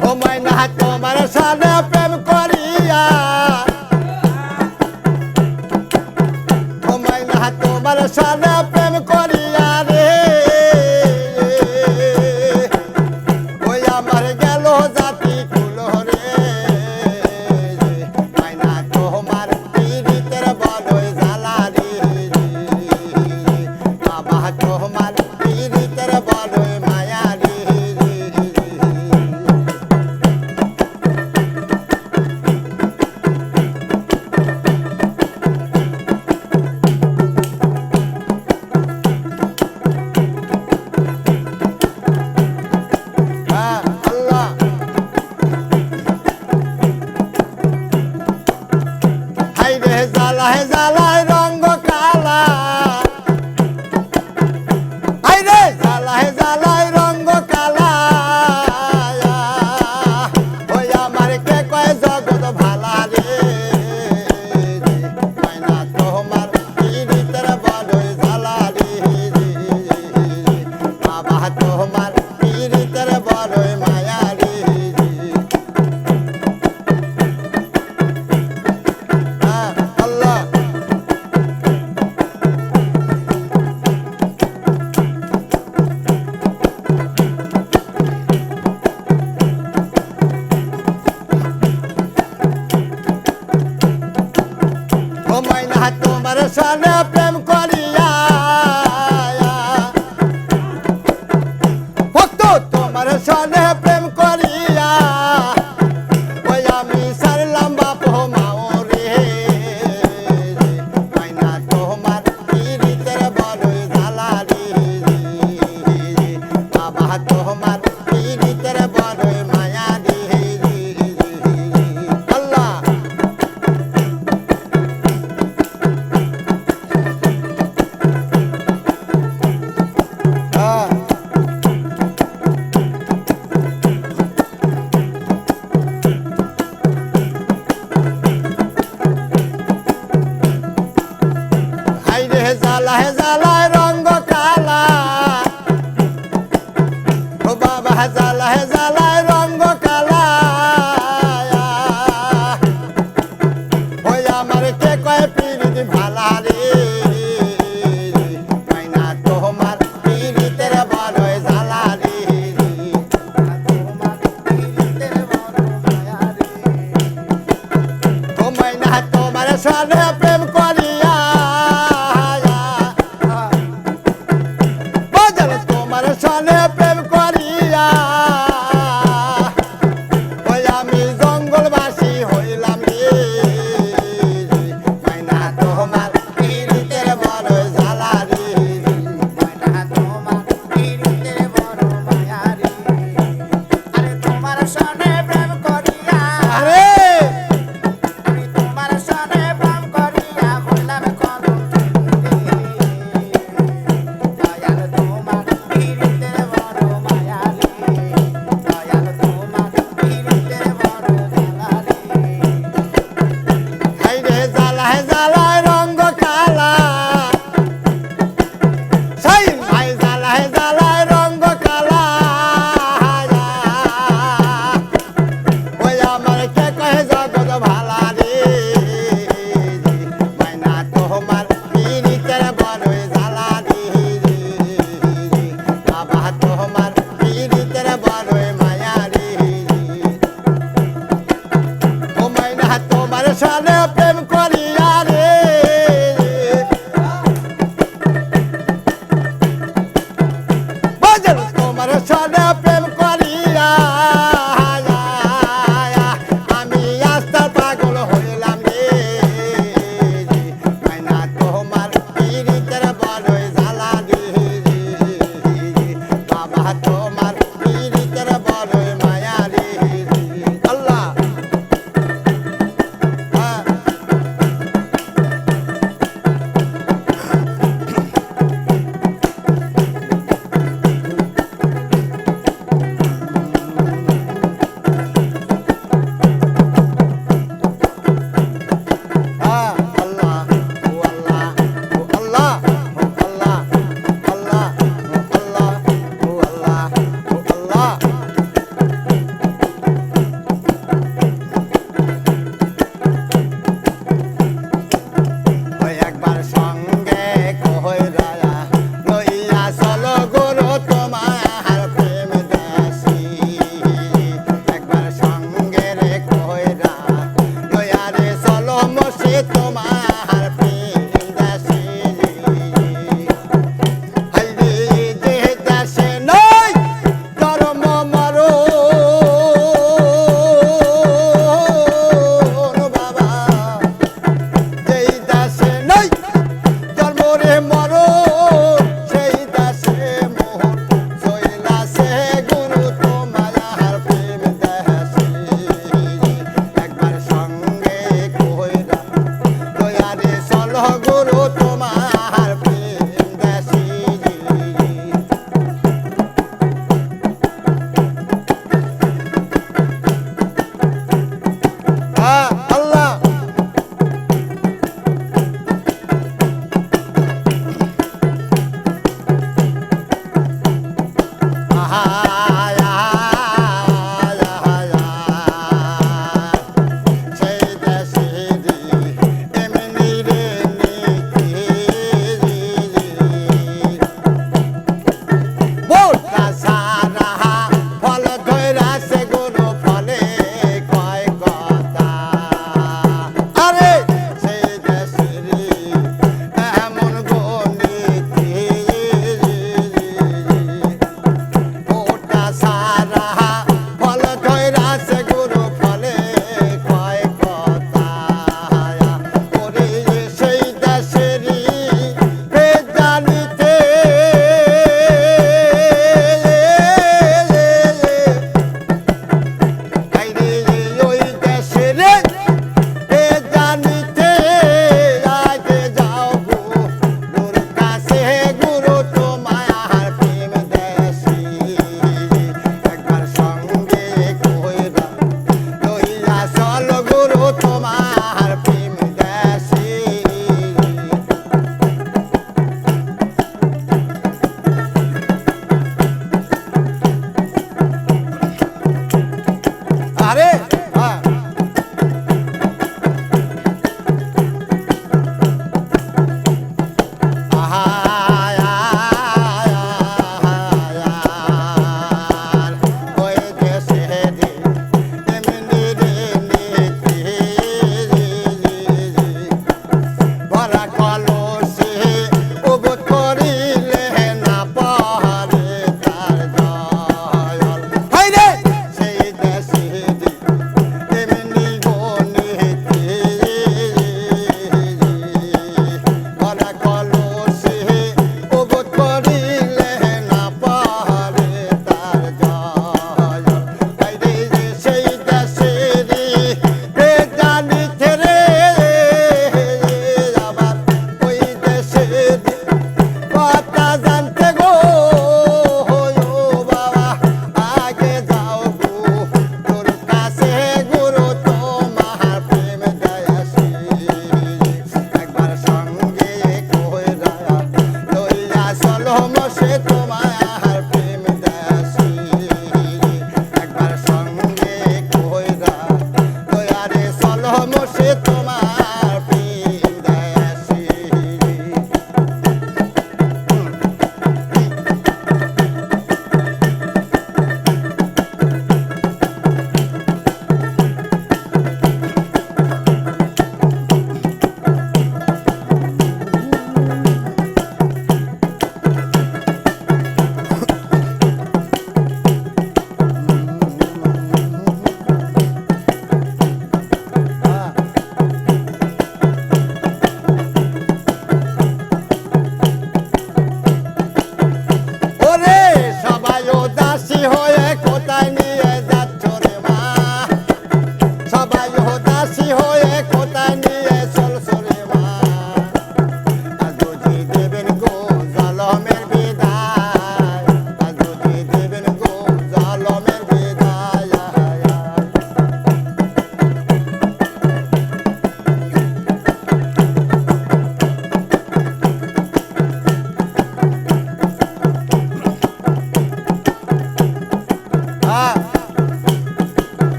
ও মাইনা তোমার সাথে প্রেম করিয়া ও মাইনা তোমার সাথে প্রেম করিয়া রে ওই আমার গেল জাতি কুল রে মাইনা তোমার পীড়িতের বড়ই জ্বালা রে বাবা তোমার পীড়িতের বড়ই মায়া রে আল্লাহ হাই রে জ্বালায় জ্বালায় রঙ্গ কালা হাই রে জ্বালায় জ্বালায় রঙ্গ কালা ওই আমার কে কয় জগৎ ভালা রে মাইনা তোমার পীড়িতের বড়ই জ্বালা রে বাবা তোমার পীড়িতের বড়ই মায়া রে আল্লাহ ও মাইনা তোমার সাথে প্রেম করিয়া ভক্ত তোমার সাথে প্রেম করিয়া ওই আমি সারলাম বাপ মাও রে মাইনা তোমার পীড়িতের বড়ই জ্বালা রে বাবা তোমার পীড়িতের বড়ই মায়া রে আল্লাহ হাই রে জ্বালায় জ্বালায় রঙ্গ কালা ও বাবা জ্বালায় জ্বালায় রঙ্গ কালা ওই আমার কে কয় পীড়িত ভালা রে মাইনা তোমার পীড়িতের বড়ই জ্বালা রে ও মাইনা তোমার সাথে প্রেম করিয়া বাজার তোমার সাথে প্রেম করিয়া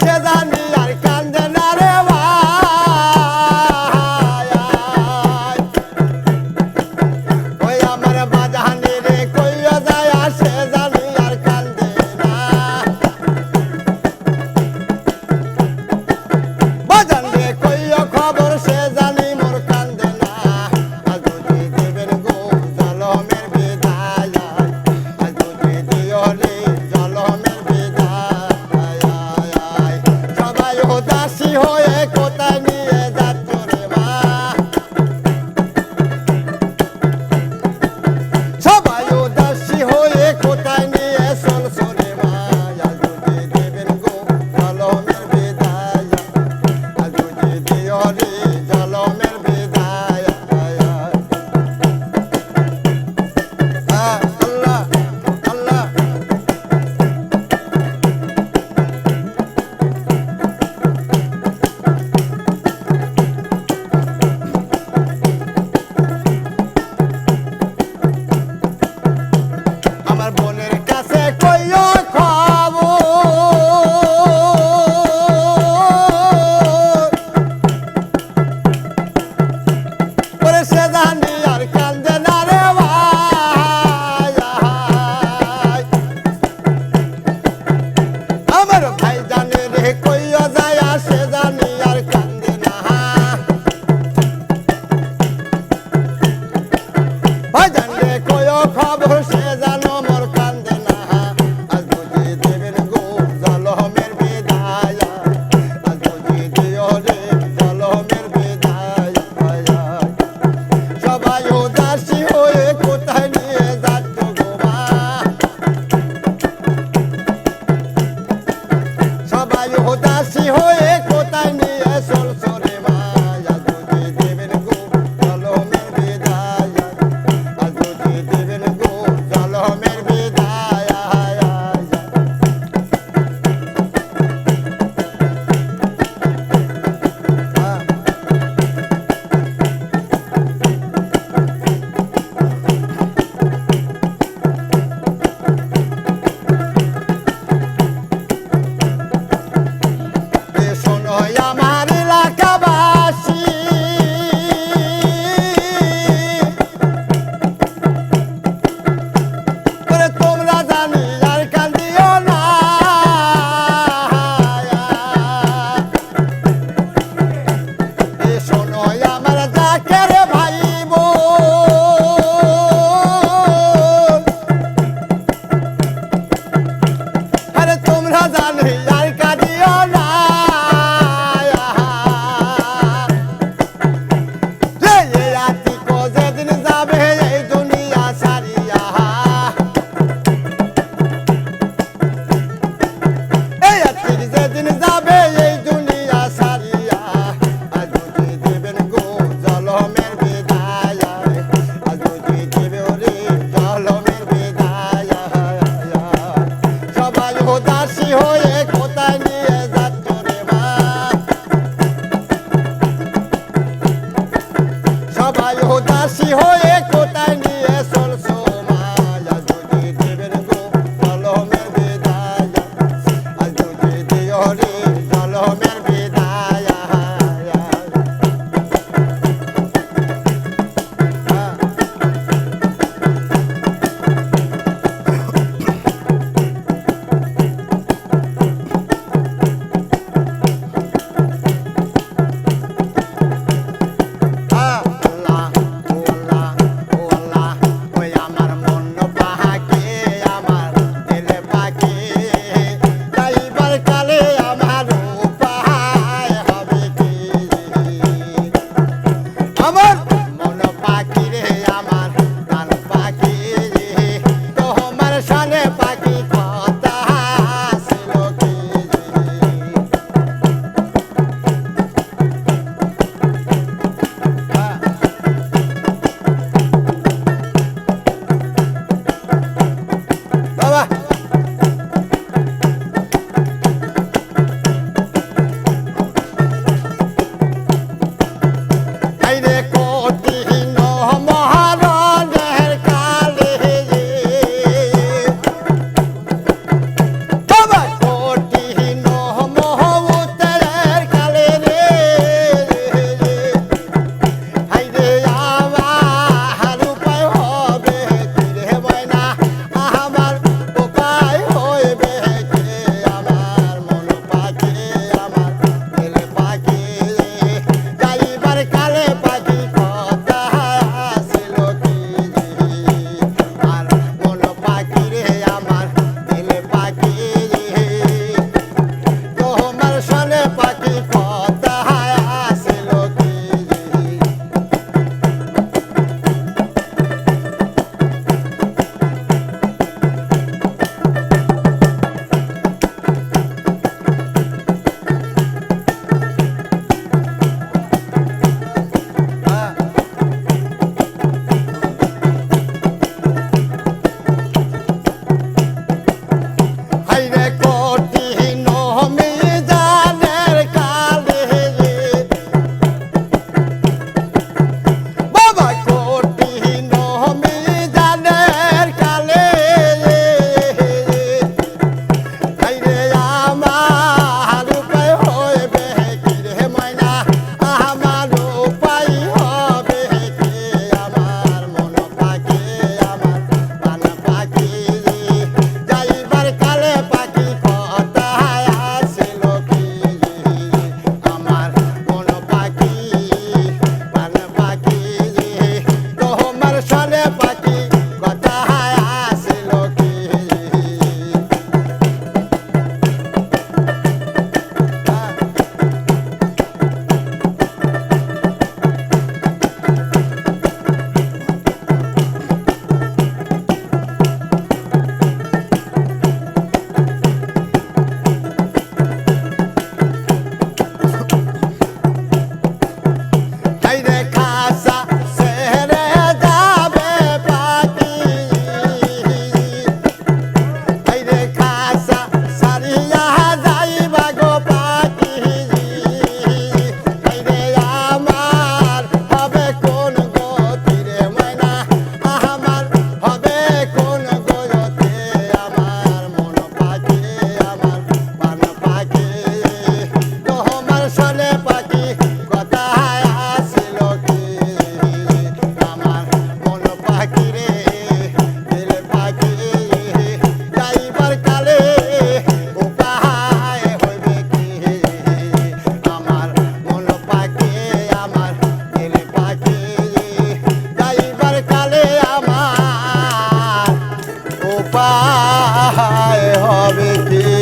সে জানি আর কান্দে না রে ভাই ওই আমার বাজানি রে কইয়া যায় সে জানি আর কান্দে না বাজান রে কইয়া খবর সে জানি মোর কান্দে না আজ যদি দেবেন গো জলমের বিদায় আজ যদি দিও রে জলমের বিদায় সবাই উদাসী হয়ে কোথায় নিয়ে যাচ্ছ রে মা সবাই উদাসী হয়ে কোথায় নিয়ে চলছো রে মা আজ যদি দেবেন গো জলমের বিদায় আজ যদি দিও রে জলমের বিদায় আল্লাহ আল্লাহ আমার বোনের কাছে কইও খবর ওরে সে জানি আর কান্দে না রে ভাই আমার ভাই জানে রে কইও যায় সে জানি আর কান্দে না ভাই জানলে কইও খবর সে জানো মোর কান্দে না আজ যদি দেবেন গো জলমের বিদায় আজ যদি দিও রে জলমের বিদায় সবাই উদাসী হয়ে কোথায় নিয়ে যাচ্ছ গো মা সবাই উদাসী হয়ে কোথায় নিয়ে চলছো রে মা আজ যদি দেবেন গো জলমের বিদায় আজ যদি দেবেন গো জলমের বিদায় হবে কি